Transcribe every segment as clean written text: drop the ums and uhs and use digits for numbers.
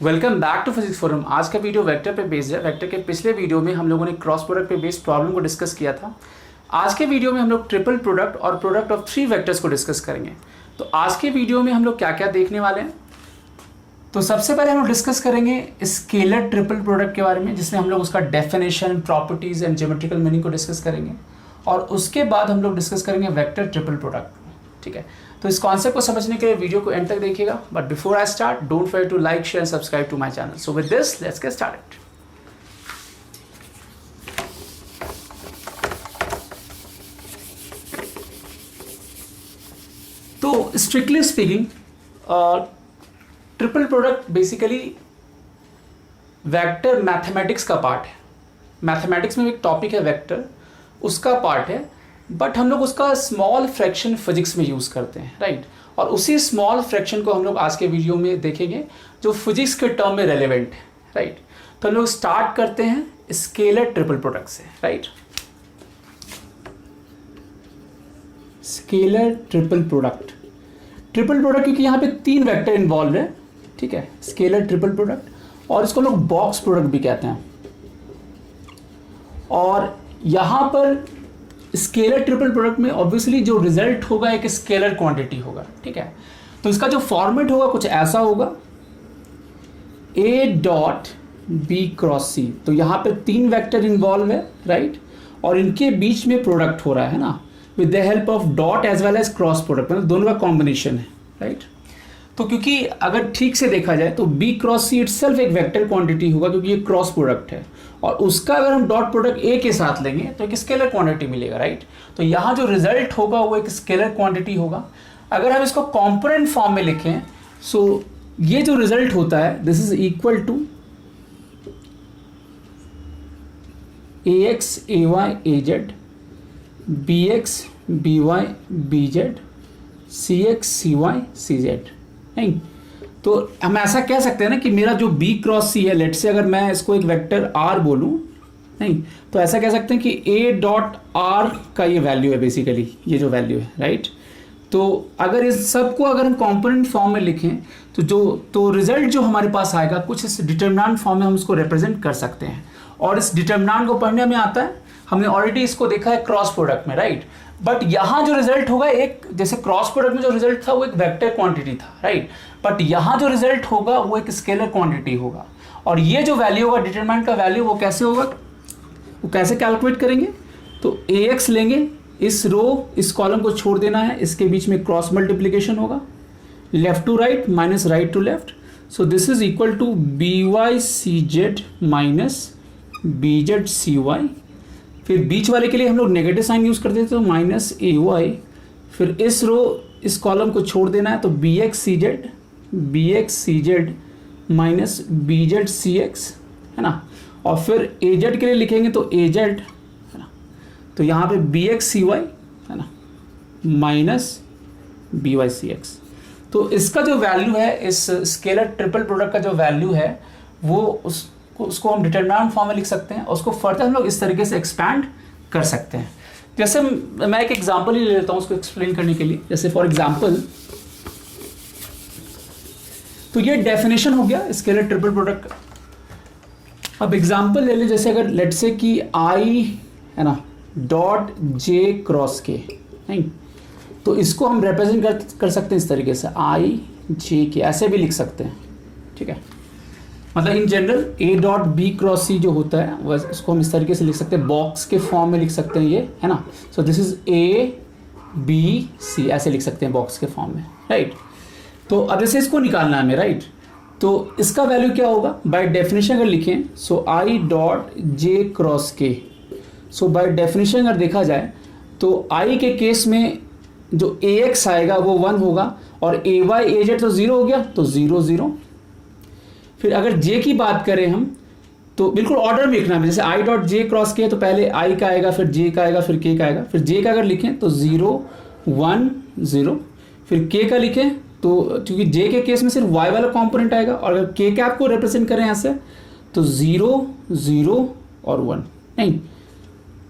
Welcome back to physics forum. आज का video vector पे बेस्ड है। वेक्टर के पिछले वीडियो में हम लोगों ने क्रॉस प्रोडक्ट पे बेस्ड प्रॉब्लम को डिस्कस किया था। आज के वीडियो में हम लोग ट्रिपल प्रोडक्ट और प्रोडक्ट ऑफ थ्री वेक्टर्स को डिस्कस करेंगे। तो आज के वीडियो में हम लोग क्या क्या देखने वाले हैं, तो सबसे पहले हम लोग डिस्कस करेंगे स्केलर ट्रिपल प्रोडक्ट के बारे में, जिसमें हम लोग उसका definition, properties and geometrical meaning को डिस्कस करेंगे। और उसके बाद हम लोग डिस्कस करेंगे वेक्टर ट्रिपल प्रोडक्ट। ठीक है, तो इस कॉन्सेप्ट को समझने के लिए वीडियो को एंड तक देखिएगा। But before I start, don't forget to like, share and subscribe to my channel. So with this let's get started. तो strictly speaking, triple product basically vector mathematics का पार्ट है। मैथमेटिक्स में एक topic है vector, उसका part है, but हम लोग उसका स्मॉल फ्रैक्शन फिजिक्स में यूज़ करते हैं, राइट। और उसी स्मॉल फ्रैक्शन को हम लोग आज के वीडियो में देखेंगे जो फिजिक्स के टर्म में रेलेवेंट है, राइट। तो हम लोग स्टार्ट करते हैं स्केलर ट्रिपल प्रोडक्ट से, राइट। स्केलर ट्रिपल प्रोडक्ट क्योंकि यहाँ पे तीन वेक्टर इन्वॉल्व है, ठीक है। स्केलर ट्रिपल प्रोडक्ट, और इसको लोग बॉक्स प्रोडक्ट भी कहते हैं। और यहाँ पर स्केलर ट्रिपल प्रोडक्ट में ऑब्वियसली जो रिजल्ट होगा एक स्केलर क्वांटिटी होगा, ठीक है। तो इसका जो फॉर्मेट होगा कुछ ऐसा होगा, A dot B cross C। तो यहाँ पे तीन वेक्टर इन्वॉल्व है, राइट, और इनके बीच में प्रोडक्ट हो रहा है ना, with the help of dot as well as cross product, मतलब दोनों का कॉम्बिनेशन है, राइट। तो क्योंकि अगर ठीक से देखा जाए तो B क्रॉस C इटसेल्फ एक वेक्टर क्वांटिटी होगा, क्योंकि ये क्रॉस प्रोडक्ट है, और उसका अगर हम डॉट प्रोडक्ट A के साथ लेंगे तो एक स्केलर क्वांटिटी मिलेगा, राइट। तो यहाँ जो रिजल्ट होगा वो एक स्केलर क्वांटिटी होगा। अगर हम इसको कॉम्पोनेंट फॉर्म में लिखें, सो ये जो रिजल्ट होता है this is equal to AX AY AZ BX BY BZ CX CY CZ। नहीं, तो हम ऐसा कह सकते हैं ना कि मेरा जो B क्रॉस C है, लेट से अगर मैं इसको एक वेक्टर R बोलूं, नहीं, तो ऐसा कह सकते हैं कि A डॉट R का ये वैल्यू है, बेसिकली ये जो वैल्यू है, राइट। तो अगर इस सब को अगर हम कंपोनेंट फॉर्म में लिखें तो रिजल्ट जो हमारे पास आएगा कुछ इस डिटरमिनेंट फॉर्म में हम उसको रिप्रेजेंट कर सकते हैं। और इस डिटरमिनेंट को पढ़ने में आता है, हमने ऑलरेडी इसको देखा है क्रॉस प्रोडक्ट में, राइट। बट यहाँ जो रिजल्ट होगा, एक जैसे क्रॉस प्रोडक्ट में जो रिजल्ट था वो एक वेक्टर क्वांटिटी था, राइट। बट यहाँ जो रिजल्ट होगा वो एक स्केलर क्वांटिटी होगा। और ये जो वैल्यू होगा, डिटरमिनेंट का वैल्यू, वो कैसे होगा, वो कैसे कैलकुलेट करेंगे, तो AX लेंगे, इस रो इस कॉलम को छोड़ देना है, इसके बीच में क्रॉस मल्टीप्लीकेशन होगा, left to right minus right to left. So this is equal to BY CZ minus BZ CY। फिर बीच वाले के लिए हम लोग नेगेटिव साइन यूज करते थे, तो माइनस AY। फिर इस रो इस कॉलम को छोड़ देना है, तो BX CZ minus BZ CX, है ना। और फिर AZ के लिए लिखेंगे तो AZ, है ना। तो यहाँ पे BX CY, है ना, माइनस BY CX। तो इसका जो वैल्यू है, इस स्केलर ट्रिपल प्रोडक्ट का जो वैल्यू है, वो उसको हम डिटरमिनेंट फॉर्म में लिख सकते हैं, और उसको फर्दर हम लोग इस तरीके से एक्सपैंड कर सकते हैं। जैसे मैं एक एग्जांपल ही ले लेता हूँ उसको एक्सप्लेन करने के लिए। जैसे फॉर एग्जांपल, तो ये डेफिनेशन हो गया स्केलर ट्रिपल प्रोडक्ट का। अब एग्जांपल ले ले, जैसे अगर लेट से कि I, है ना, डॉट J क्रॉस K, नहीं, तो इसको हम रिप्रेजेंट कर सकते हैं इस तरीके से, I J K, ऐसे भी लिख सकते हैं, ठीक है। मतलब in general A dot B cross C जो होता है वह इसको हम इस तरीके से लिख सकते हैं, बॉक्स के फॉर्म में लिख सकते हैं ये, है ना। सो this is A B C, ऐसे लिख सकते हैं बॉक्स के फॉर्म में, राइट। तो अब जैसे इसको निकालना है हमें, राइट, तो इसका वैल्यू क्या होगा, बाय डेफिनेशन अगर लिखें, सो I dot J cross K। So by definition अगर देखा जाए तो I के केस में जो AX आएगा वो 1 होगा, और AY AZ तो 0 हो गया, तो 0 0। फिर अगर J की बात करें हम, तो बिल्कुल ऑर्डर में लिखना है। जैसे I dot J cross K, तो पहले I का आएगा, फिर J का आएगा, फिर K का आएगा। फिर J का अगर लिखें तो 0 1 0। फिर K का लिखें तो क्योंकि J के केस में सिर्फ Y वाला कंपोनेंट आएगा, और अगर K कैप को रिप्रेजेंट करें ऐसे तो 0 0 और 1, नहीं,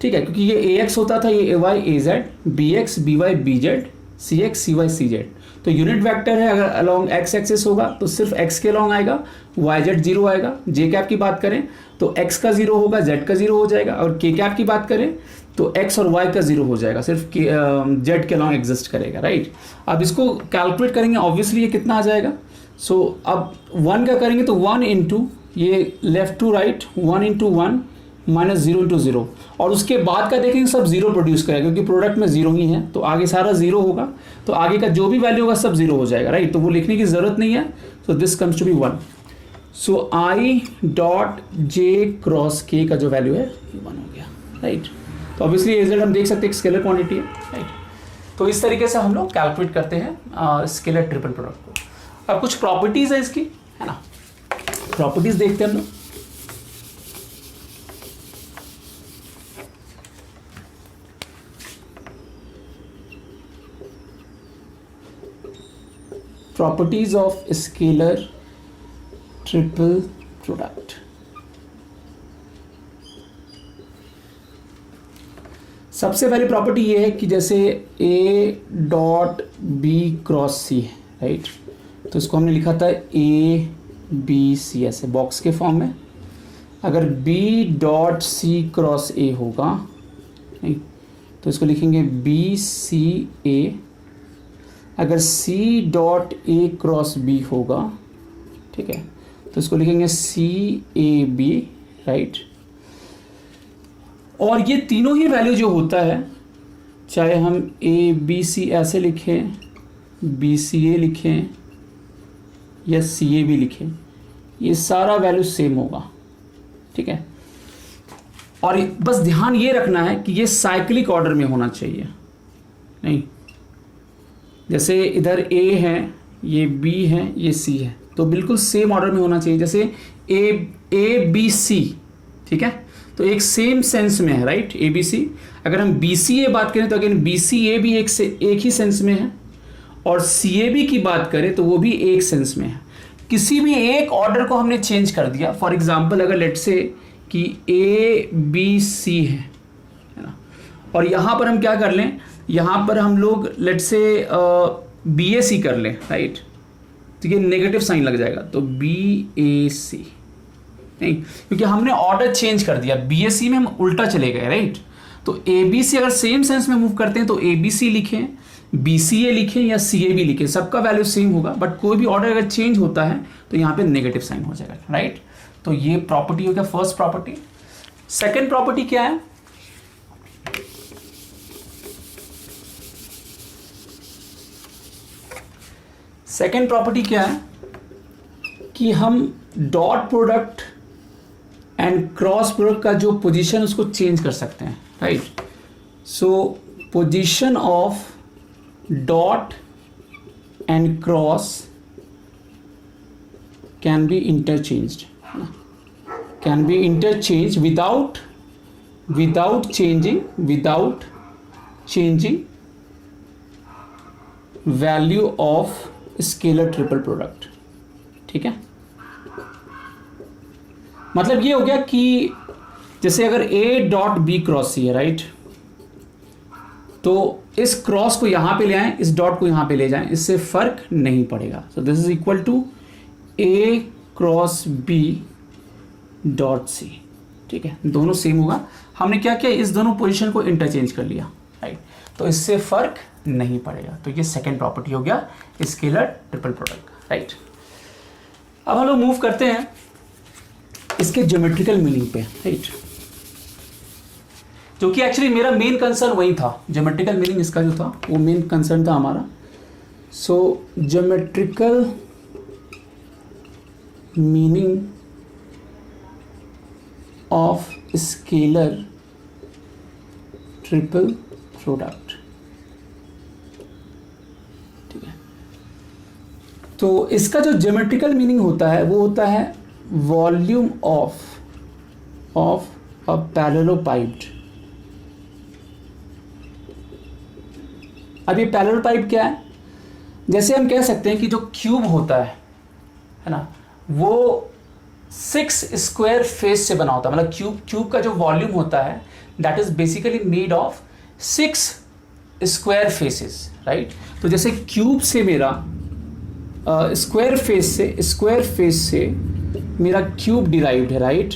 ठीक है, क्योंकि ये AX होता था, ये AY AZ BX BY BZ CX CY CZ। तो यूनिट वेक्टर है, अगर अलोंग एक्स एक्सिस होगा तो सिर्फ एक्स के अलोंग आएगा, वाई जेड जीरो आएगा। जे कैप की बात करें तो एक्स का जीरो होगा, जेड का जीरो हो जाएगा, और के कैप की बात करें तो एक्स और वाई का जीरो हो जाएगा, सिर्फ जेड के अलोंग एग्जिस्ट करेगा, राइट। अब इसको कैलकुलेट करेंगे, ऑब्वियसली ये कितना आ जाएगा। सो अब 1 का करेंगे तो 1 इंटू ये left to right 1 into 1 minus 0 into 0, और उसके बाद का देखेंगे सब जीरो प्रोड्यूस करेगा क्योंकि प्रोडक्ट में जीरो ही है, तो आगे सारा जीरो होगा, तो आगे का जो भी वैल्यू होगा सब जीरो हो जाएगा, राइट। तो वो लिखने की जरूरत नहीं है। So this comes to be 1। So I dot J cross K का जो वैल्यू है ये 1 हो गया, राइट। तो ऑब्वियसली रिजल्ट हम देख सकते हैं स्केलर क्वांटिटी है, राइट। तो इस तरीके से हम लोग कैलकुलेट करते हैं स्केलर ट्रिपल प्रोडक्ट को। अब कुछ प्रॉपर्टीज है इसकी, है ना, प्रॉपर्टीज देखते हैं हम लोग। Properties of scalar triple product. सबसे पहली प्रॉपर्टी ये है कि जैसे ए डॉट बी क्रॉस सी है, राइट, तो इसको हमने लिखा था ए बी सी ऐसे बॉक्स के फॉर्म में। अगर B dot C cross A होगा, नहीं, तो इसको लिखेंगे बी सी ए। अगर C dot A cross B होगा, ठीक है, तो इसको लिखेंगे सी ए बी, राइट। और ये तीनों ही वैल्यू जो होता है, चाहे हम ए बी सी ऐसे लिखें, बी सी ए लिखें या सी ए बी लिखें, ये सारा वैल्यू सेम होगा, ठीक है। और बस ध्यान ये रखना है कि ये साइक्लिक ऑर्डर में होना चाहिए, नहीं जैसे इधर ए है, ये बी है, ये सी है, तो बिल्कुल सेम ऑर्डर में होना चाहिए। जैसे ए बी सी, ठीक है, तो एक सेम सेंस में है, राइट, ए बी सी। अगर हम बी सी ए बात करें तो अगेन बी सी ए भी एक ही सेंस में है, और सी ए बी की बात करें तो वो भी एक सेंस में है। किसी भी एक ऑर्डर को हमने चेंज कर दिया, फॉर एग्जाम्पल अगर लेट से कि ए बी सी है ना, और यहाँ पर हम क्या कर लें, यहाँ पर हम लोग लेट से बी ए सी कर लें, राइट, तो ये नेगेटिव साइन लग जाएगा, तो बी ए सी नहीं, क्योंकि हमने ऑर्डर चेंज कर दिया, बी ए सी में हम उल्टा चले गए, राइट। तो ए बी सी अगर सेम सेंस में मूव करते हैं तो ए बी सी लिखें, बी सी ए लिखें या सी ए बी लिखें, सबका वैल्यू सेम होगा, बट कोई भी ऑर्डर अगर चेंज होता है तो यहाँ पे नेगेटिव साइन हो जाएगा, राइट। तो ये प्रॉपर्टी हो गया फर्स्ट प्रॉपर्टी। सेकेंड प्रॉपर्टी क्या है, सेकेंड प्रॉपर्टी क्या है कि हम dot product and cross product का जो पोजीशन उसको चेंज कर सकते हैं, right. So position of dot and cross can be interchanged, can be interchange without changing value of scalar triple product, ठीक है। मतलब ये हो गया कि जैसे अगर ए डॉट बी क्रॉस सी है, राइट, तो इस क्रॉस को यहां पे ले आएं, इस डॉट को यहां पे ले जाएं, इससे फर्क नहीं पड़ेगा। So this is equal to A cross B dot C, ठीक है, दोनों सेम होगा। हमने क्या किया, इस दोनों पोजीशन को इंटरचेंज कर लिया, राइट, तो इससे फर्क नहीं पड़ेगा। तो ये सेकेंड प्रॉपर्टी हो गया स्केलर ट्रिपल प्रोडक्ट, राइट। अब हम लोग मूव करते हैं इसके ज्योमेट्रिकल मीनिंग पे, राइट, जो कि एक्चुअली मेरा मेन कंसर्न वही था, ज्योमेट्रिकल मीनिंग इसका जो था वो मेन कंसर्न था हमारा। So geometrical meaning of scalar triple product, ठीक है। तो इसका जो ज्योमेट्रिकल मीनिंग होता है वो होता है वॉल्यूम ऑफ अ पैरेललोपाइड। अब ये पैरेललोपाइड क्या है, जैसे हम कह सकते हैं कि जो क्यूब होता है ना, वो 6 स्क्वायर फेस से बना होता है। मतलब क्यूब का जो वॉल्यूम होता है that is basically made of 6 square faces, right. तो जैसे क्यूब से मेरा स्क्वायर फेस से मेरा क्यूब डिराइव्ड है, राइट।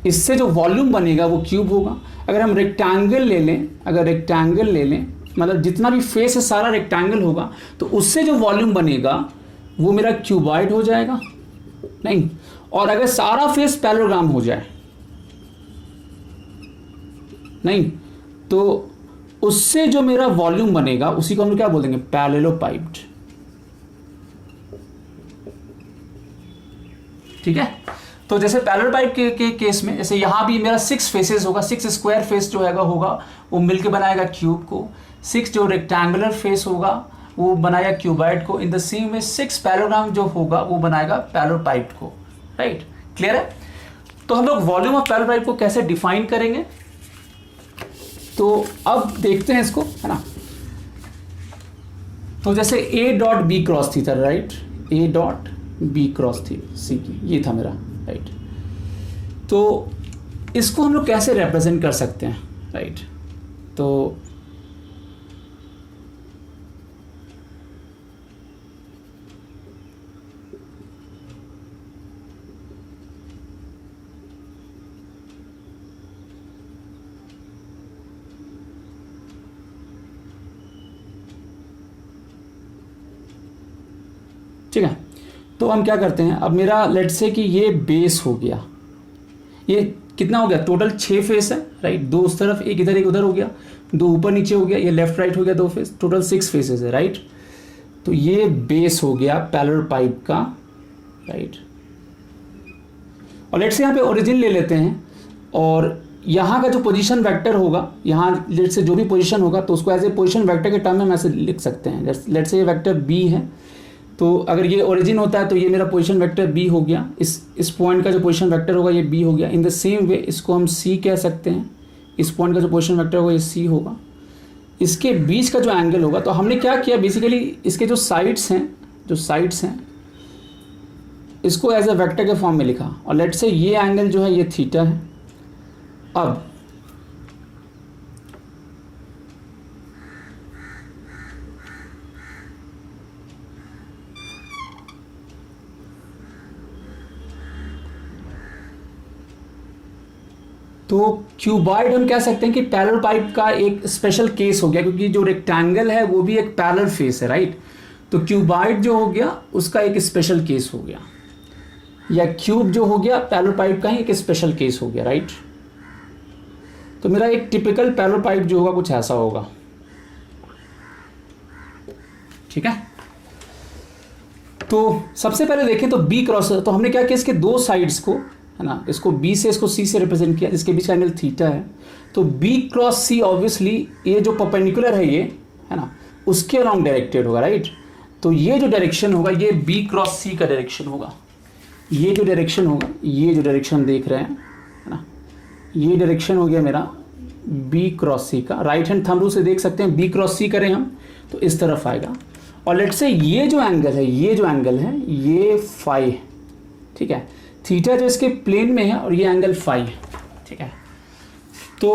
इससे जो वॉल्यूम बनेगा वो क्यूब होगा। अगर हम रेक्टेंगल ले लें, मतलब जितना भी फेस है सारा रेक्टेंगल होगा, तो उससे जो वॉल्यूम बनेगा वो मेरा क्यूबॉइड हो जाएगा, नहीं। और अगर सारा फेस पैरेललोग्राम हो जाए, नहीं, तो उससे जो मेरा वॉल्यूम बनेगा उसी को हम क्या बोल देंगे, पैरेललोपाइप्ड। ठीक है। तो जैसे पैरेललोपाइप के केस में, जैसे यहां भी मेरा 6 फेसेस होगा, 6 स्क्वायर फेस जो होगा वो मिलके बनाएगा क्यूब को, 6 जो रेक्टेंगुलर फेस होगा वो बनाएगा क्यूबॉइड को। In the same way 6 parallelogram जो होगा वो बनाएगा पैरेललोपाइप को, राइट। क्लियर है। तो हम लोग वॉल्यूम ऑफ पैरेललोपाइप को कैसे डिफाइन करेंगे, तो अब देखते हैं इसको, है ना। तो जैसे A डॉट बी क्रॉस थी, right, A dot B cross थी सी की, ये था मेरा, राइट। तो इसको हम लोग कैसे रिप्रेजेंट कर सकते हैं, राइट। तो ठीक है। तो हम क्या करते हैं, अब मेरा लेट से कि ये बेस हो गया, ये कितना हो गया, टोटल 6 फेस है, राइट। 2 उस तरफ, एक इधर एक उधर हो गया, 2 ऊपर नीचे हो गया, ये लेफ्ट राइट हो गया, 2 फेस, टोटल 6 फेसेस है, राइट। तो ये बेस हो गया पैरेललोपाइप का, राइट। और लेट से यहाँ पे ओरिजिन ले लेते हैं, और यहाँ का जो पोजीशन वेक्टर होगा, यहाँ लेट से जो भी पोजीशन होगा तो उसको एज ए पोजीशन वेक्टर के टर्म में हम ऐसे लिख सकते हैं। लेट से ये वेक्टर बी है, तो अगर ये ओरिजिन होता है तो ये मेरा पोजीशन वेक्टर बी हो गया, इस पॉइंट का जो पोजीशन वेक्टर होगा ये बी हो गया। इन द सेम वे इसको हम सी कह सकते हैं, इस पॉइंट का जो पोजीशन वेक्टर होगा ये सी होगा। इसके बीच का जो एंगल होगा, तो हमने क्या किया बेसिकली, इसके जो साइड्स हैं इसको एज ए वेक्टर के फॉर्म में लिखा, और लेट से ये एंगल जो है ये थीटा है। अब तो क्यूबॉइड हम कह सकते हैं कि पैरेललोपाइप का एक स्पेशल केस हो गया, क्योंकि जो रेक्टेंगल है वो भी एक पैरेलल फेस है, राइट। तो क्यूबॉइड जो हो गया उसका एक स्पेशल केस हो गया, या क्यूब जो हो गया पैरेललोपाइप का ही एक स्पेशल केस हो गया, राइट। तो मेरा एक टिपिकल पैरेललोपाइप जो होगा कुछ ऐसा होगा, ठीक है। तो सबसे पहले देखें तो बी क्रॉस, तो हमने क्या किया, इसके 2 साइड्स को, है ना, इसको बी से इसको सी से रिप्रेजेंट किया, इसके बीच का एंगल थीटा है। तो बी क्रॉस सी ऑब्वियसली ये जो परपेंडिकुलर है ये, है ना, उसके अलॉन्ग डायरेक्टेड होगा, राइट। तो ये जो डायरेक्शन होगा ये बी क्रॉस सी का डायरेक्शन होगा, ये जो डायरेक्शन होगा, ये जो डायरेक्शन देख रहे हैं, है ना, ये डायरेक्शन हो गया मेरा बी क्रॉस सी का। राइट हैंड थंब रूल से देख सकते हैं, बी क्रॉस सी करें हम तो इस तरफ आएगा। और लेट से ये जो एंगल है ये फाई है, ठीक है। थीटा जो इसके प्लेन में है और ये एंगल फाई है, ठीक है। तो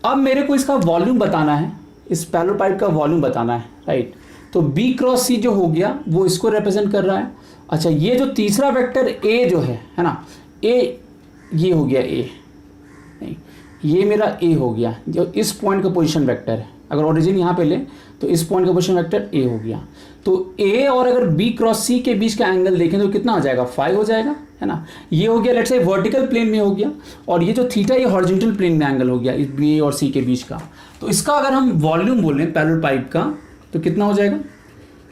अब मेरे को इसका वॉल्यूम बताना है, इस पैरेललोपाइप का वॉल्यूम बताना है, राइट। तो बी क्रॉस सी जो हो गया वो इसको रिप्रेजेंट कर रहा है। अच्छा, ये जो तीसरा वेक्टर ए जो है ना, ए ये हो गया ए, नहीं ये मेरा ए हो गया, जो इस पॉइंट का पोजीशन वेक्टर है। अगर ओरिजिन यहाँ पे ले तो इस पॉइंट का पोजीशन वेक्टर ए हो गया। तो ए और अगर बी क्रॉस सी के बीच का एंगल देखें तो कितना हो जाएगा, फाई हो जाएगा, है ना। ये हो गया लेट्स से वर्टिकल प्लेन में हो गया, और ये जो थीटा ये हॉरिजॉन्टल प्लेन में एंगल हो गया इस बी और सी के बीच का। तो इसका अगर हम वॉल्यूम बोलें पैरेललोपाइप का तो कितना हो जाएगा,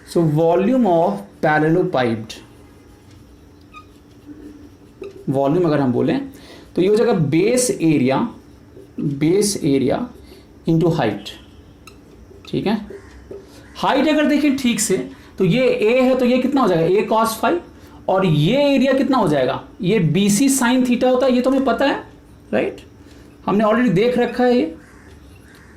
so volume of parallelepiped, volume अगर हम बोलें तो ये हो जाएगा बेस एरिया इंटू हाइट, ठीक है। हाइट अगर देखें ठीक से तो ये ए है तो ये कितना हो जाएगा, ए कॉस फाई, और ये एरिया कितना हो जाएगा, ये बी सी साइन थीटा होता है, ये तो हमें पता है, राइट। हमने ऑलरेडी देख रखा है, ये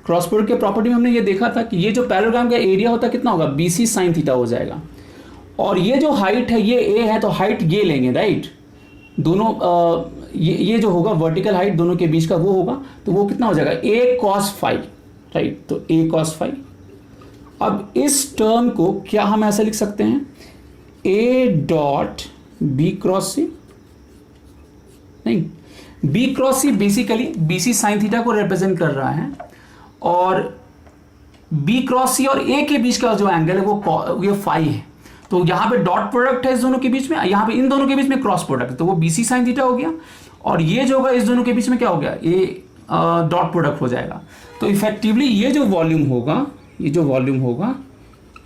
क्रॉस प्रोडक्ट के प्रॉपर्टी में हमने ये देखा था कि ये जो पैरेललोग्राम का एरिया होता है कितना होगा, बी सी साइन थीटा हो जाएगा। और ये जो हाइट है ये ए है तो हाइट ये लेंगे, राइट। दोनों ये जो होगा वर्टिकल हाइट दोनों के बीच का वो होगा, तो वो कितना हो जाएगा, ए कॉस फाई, राइट, तो ए कॉस फाई। अब इस टर्म को क्या हम ऐसा लिख सकते हैं, A dot B cross C, नहीं, B cross C basically B C sine theta को रिप्रेजेंट कर रहा है, और बी क्रॉस सी और ए के बीच का जो एंगल है वो ये फाई है, तो यहाँ पे डॉट प्रोडक्ट है इस दोनों के बीच में, यहाँ पे इन दोनों के बीच में क्रॉस प्रोडक्ट है, तो वो बी सी साइन थीटा हो गया, और ये जो होगा इस दोनों के बीच में क्या हो गया, ये डॉट प्रोडक्ट हो जाएगा। तो इफेक्टिवली ये जो वॉल्यूम होगा, ये जो वॉल्यूम होगा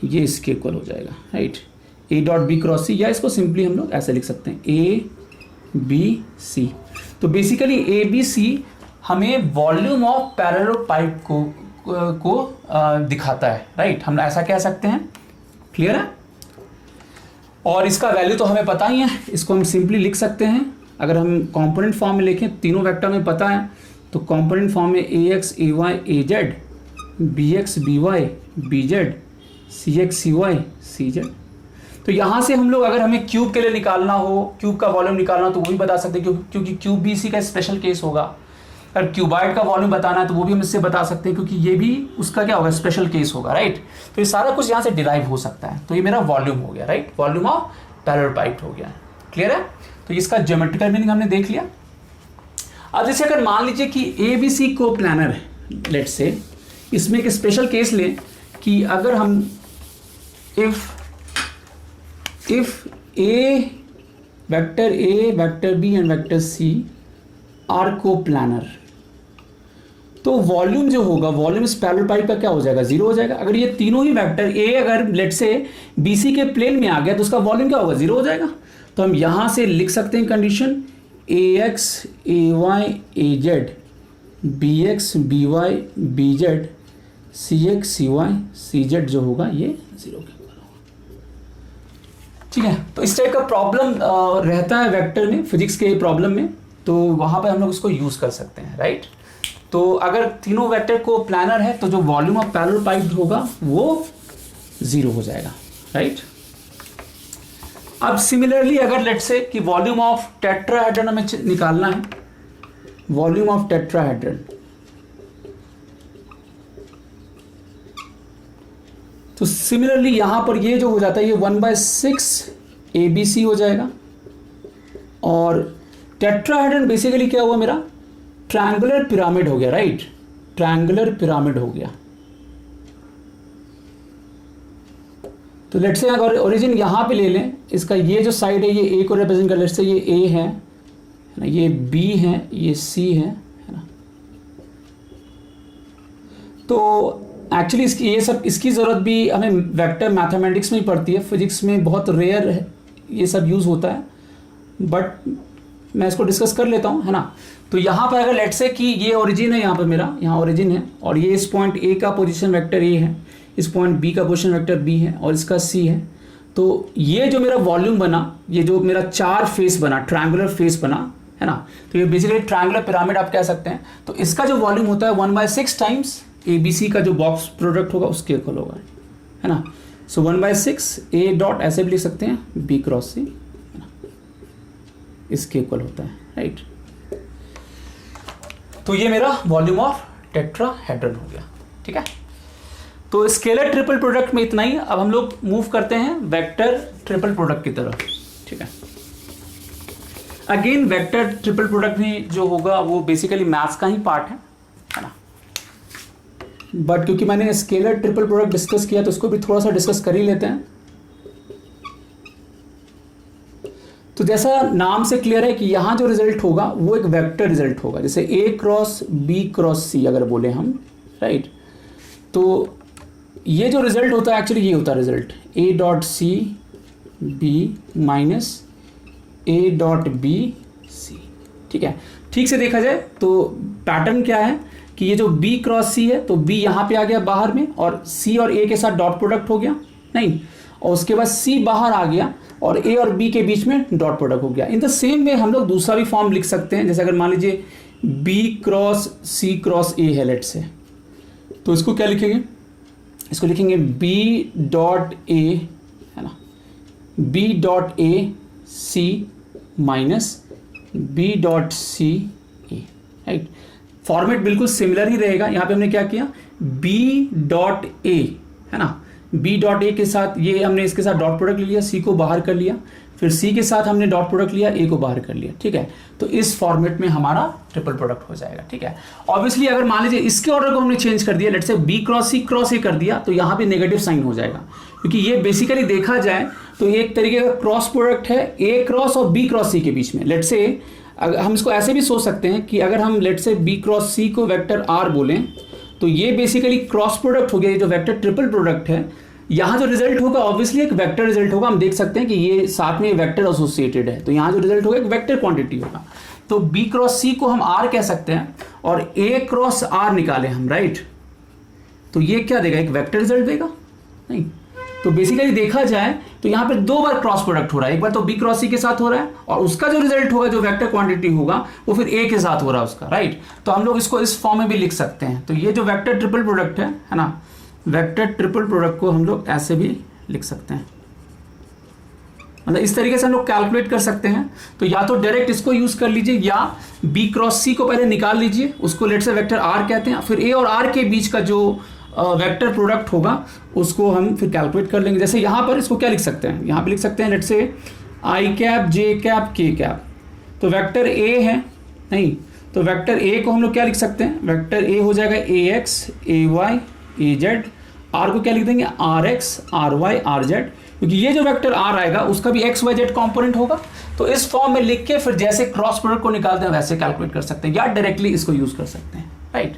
ये इसके इक्वल हो जाएगा, right, A dot B cross C, या इसको सिंपली हम लोग ऐसे लिख सकते हैं ए बी सी। तो बेसिकली ए बी सी हमें वॉल्यूम ऑफ पैरेलल पाइप को दिखाता है, राइट, हम ऐसा कह सकते हैं। क्लियर है? और इसका वैल्यू तो हमें पता ही है, इसको हम सिंपली लिख सकते हैं। अगर हम कंपोनेंट फॉर्म में लिखें, तीनों वेक्टर में पता है, तो कंपोनेंट फॉर्म में A X A Y A Z, B X B Y B Z, C X C Y C Z. तो यहाँ से हम लोग अगर हमें क्यूब के लिए निकालना हो, क्यूब का वॉल्यूम निकालना, तो वो भी बता सकते हैं, क्योंकि क्यूब भी इसी का स्पेशल केस होगा। अगर क्यूबाइड का वॉल्यूम बताना है तो वो भी हम इससे बता सकते हैं, क्योंकि ये भी उसका क्या होगा, स्पेशल केस होगा, राइट। तो ये सारा कुछ यहाँ से डिराइव हो सकता है। तो ये मेरा वॉल्यूम हो गया, right, volume of parallel pipe हो गया। क्लियर है? तो इसका ज्योमेट्रिकल मीनिंग हमने देख लिया। अब जैसे अगर मान लीजिए कि ए बी सी को प्लानर है, लेट्स से, इसमें एक स्पेशल केस लें कि अगर हम if A vector B and vector C are coplanar, तो वॉल्यूम जो होगा, वॉल्यूम इस पैरेलल पाइप का क्या हो जाएगा, जीरो हो जाएगा। अगर ये तीनों ही वेक्टर ए अगर लेट्स से बी सी के प्लेन में आ गया तो उसका वॉल्यूम क्या होगा, जीरो हो जाएगा। तो हम यहां से लिख सकते हैं condition, A X A Y A Z, B X B Y B Z, C X C Y C Z जो होगा ये जीरो के इक्वल होगा। ठीक है, तो इस टाइप का प्रॉब्लम रहता है वेक्टर में, फिजिक्स के प्रॉब्लम में, तो वहां पर हम लोग इसको यूज कर सकते हैं, राइट। तो अगर तीनों वेक्टर को प्लानर है तो जो वॉल्यूम ऑफ पैरेलल पाइप होगा वो जीरो हो जाएगा, राइट। अब सिमिलरली अगर लेट्स से कि वॉल्यूम ऑफ टेट्राहेड्रन हमें निकालना है, वॉल्यूम ऑफ टेट्राहेड्रन, तो सिमिलरली यहां पर ये जो हो जाता है ये 1/6 ABC हो जाएगा। और टेट्राहेड्रन बेसिकली क्या हुआ, मेरा ट्रायंगुलर पिरामिड हो गया, राइट, ट्रायंगुलर पिरामिड हो गया। तो लेट्स से अगर ओरिजिन यहाँ पे ले लें, इसका ये जो साइड है ये ए को रिप्रेजेंट कर, लेट्स से ये ए है ना, ये बी है, ये सी है ना। तो एक्चुअली इसकी ये सब इसकी ज़रूरत भी हमें वेक्टर मैथमेटिक्स में ही पड़ती है, फिजिक्स में बहुत रेयर ये सब यूज़ होता है, बट मैं इसको डिस्कस कर लेता हूँ, है ना। तो यहाँ पर अगर लेट्स से कि ये ओरिजिन है, यहाँ पर मेरा यहाँ ओरिजिन है, और ये इस पॉइंट ए का पोजीशन वेक्टर ए है, इस पॉइंट बी का पोजीशन वेक्टर बी है, और इसका सी है। तो ये जो मेरा वॉल्यूम बना, ये जो मेरा चार फेस बना, ट्रायंगुलर फेस बना, है ना, तो ये बेसिकली ट्रायंगुलर पिरामिड आप कह सकते हैं। तो इसका जो वॉल्यूम होता है 1/6 टाइम्स ABC का जो बॉक्स प्रोडक्ट होगा उसके इक्वल होगा, है ना। सो 1/6 A डॉट ऐसे भी लिख सकते हैं, B क्रॉस C, है ना, इसके इक्वल होता है, राइट। तो ये मेरा वॉल्यूम ऑफ टेट्राहेड्रन हो गया, ठीक है। तो स्केलर ट्रिपल प्रोडक्ट में इतना ही। अब हम लोग मूव करते हैं वेक्टर ट्रिपल प्रोडक्ट की तरफ, ठीक है। अगेन वेक्टर ट्रिपल प्रोडक्ट भी जो होगा वो बेसिकली मैथ्स का ही पार्ट है ना। बट क्योंकि मैंने स्केलर ट्रिपल प्रोडक्ट डिस्कस किया तो उसको भी थोड़ा सा डिस्कस कर ही लेते हैं। तो जैसा नाम से क्लियर है कि यहाँ जो रिजल्ट होगा वो एक वेक्टर रिजल्ट होगा, जैसे ए क्रॉस बी क्रॉस सी अगर बोले हम, राइट। तो ये जो रिजल्ट होता है एक्चुअली ये होता है result, A dot C B minus A dot B C, ठीक है। ठीक से देखा जाए तो पैटर्न क्या है कि ये जो B क्रॉस C है तो B यहाँ पे आ गया बाहर में, और C और A के साथ डॉट प्रोडक्ट हो गया, नहीं, और उसके बाद C बाहर आ गया और A और B के बीच में डॉट प्रोडक्ट हो गया। इन द सेम वे हम लोग दूसरा भी फॉर्म लिख सकते हैं, जैसे अगर मान लीजिए B cross C cross A है लेट से, तो इसको क्या लिखेंगे, इसको लिखेंगे B डॉट A, है ना, B dot A C minus B dot C A, right. Format बिल्कुल सिमिलर ही रहेगा। यहाँ पे हमने क्या किया, बी डॉट ए है ना, बी डॉट ए के साथ ये हमने इसके साथ डॉट प्रोडक्ट ले लिया, सी को बाहर कर लिया, फिर सी के साथ हमने डॉट प्रोडक्ट लिया, ए को बाहर कर लिया, ठीक है। तो इस फॉर्मेट में हमारा ट्रिपल प्रोडक्ट हो जाएगा, ठीक है। ऑब्वियसली अगर मान लीजिए इसके ऑर्डर को हमने चेंज कर दिया, let's say B cross C cross A कर दिया, तो यहाँ पे नेगेटिव साइन हो जाएगा, क्योंकि ये बेसिकली देखा जाए तो ये एक तरीके का क्रॉस प्रोडक्ट है ए क्रॉस और बी क्रॉस सी के बीच में। लेट्स से हम इसको ऐसे भी सोच सकते हैं कि अगर हम लेट्स से बी क्रॉस सी को वेक्टर आर बोलें, तो ये बेसिकली क्रॉस प्रोडक्ट हो गया, ये जो वेक्टर ट्रिपल प्रोडक्ट है। यहाँ जो रिजल्ट होगा ऑब्वियसली एक वेक्टर रिजल्ट होगा, हम देख सकते हैं कि ये साथ में वेक्टर एसोसिएटेड है, तो यहाँ जो रिजल्ट होगा एक वेक्टर क्वांटिटी होगा। तो बी क्रॉस सी को हम आर कह सकते हैं और ए क्रॉस आर निकाले हम, राइट। तो ये क्या देगा, एक वेक्टर रिजल्ट देगा नहीं। तो बेसिकली देखा जाए तो यहाँ पे दो बार क्रॉस प्रोडक्ट हो रहा है, एक बार तो बी क्रॉस सी के साथ हो रहा है और उसका जो रिजल्ट होगा जो वेक्टर क्वांटिटी होगा वो फिर ए के साथ हो रहा है उसका, राइट। तो हम लोग इसको इस फॉर्म में भी लिख सकते हैं। तो ये जो वेक्टर ट्रिपल प्रोडक्ट है ना, वेक्टर ट्रिपल प्रोडक्ट को हम लोग ऐसे भी लिख सकते हैं, मतलब इस तरीके से हम लोग कैलकुलेट कर सकते हैं। तो या तो डायरेक्ट इसको यूज कर लीजिए या बी क्रॉस सी को पहले निकाल लीजिए, उसको लेट से वेक्टर आर कहते हैं, फिर ए और आर के बीच का जो वेक्टर प्रोडक्ट होगा उसको हम फिर कैलकुलेट कर लेंगे। जैसे यहाँ पर इसको क्या लिख सकते हैं, यहाँ पे लिख सकते हैं लेट से आई कैप जे कैप के कैप। तो वेक्टर ए है नहीं, तो वेक्टर ए को हम लोग क्या लिख सकते हैं, वेक्टर ए हो जाएगा A X A Y A Z, R को क्या लिख देंगे R X R Y R Z, क्योंकि ये जो वेक्टर आर आएगा उसका भी एक्स वाई जेड कॉम्पोनेंट होगा। तो इस फॉर्म में लिख के फिर जैसे क्रॉस प्रोडक्ट को निकालते हैं वैसे कैलकुलेट कर सकते हैं या डायरेक्टली इसको यूज कर सकते हैं, राइट।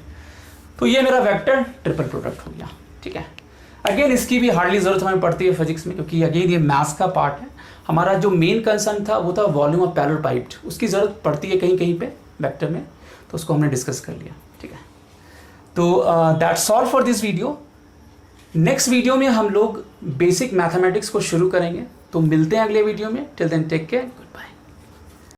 तो ये मेरा वेक्टर ट्रिपल प्रोडक्ट हो गया, ठीक है। अगेन इसकी भी हार्डली जरूरत हमें पड़ती है फिजिक्स में, क्योंकि अगेन ये मैथ्स का पार्ट है। हमारा जो मेन कंसर्न था वो था वॉल्यूम ऑफ पैरेलल पाइप, उसकी जरूरत पड़ती है कहीं कहीं पे वेक्टर में, तो उसको हमने डिस्कस कर लिया, ठीक है। तो that's all for this video. Next video में हम लोग बेसिक मैथमेटिक्स को शुरू करेंगे, तो मिलते हैं अगले वीडियो में। Till then take care, good bye.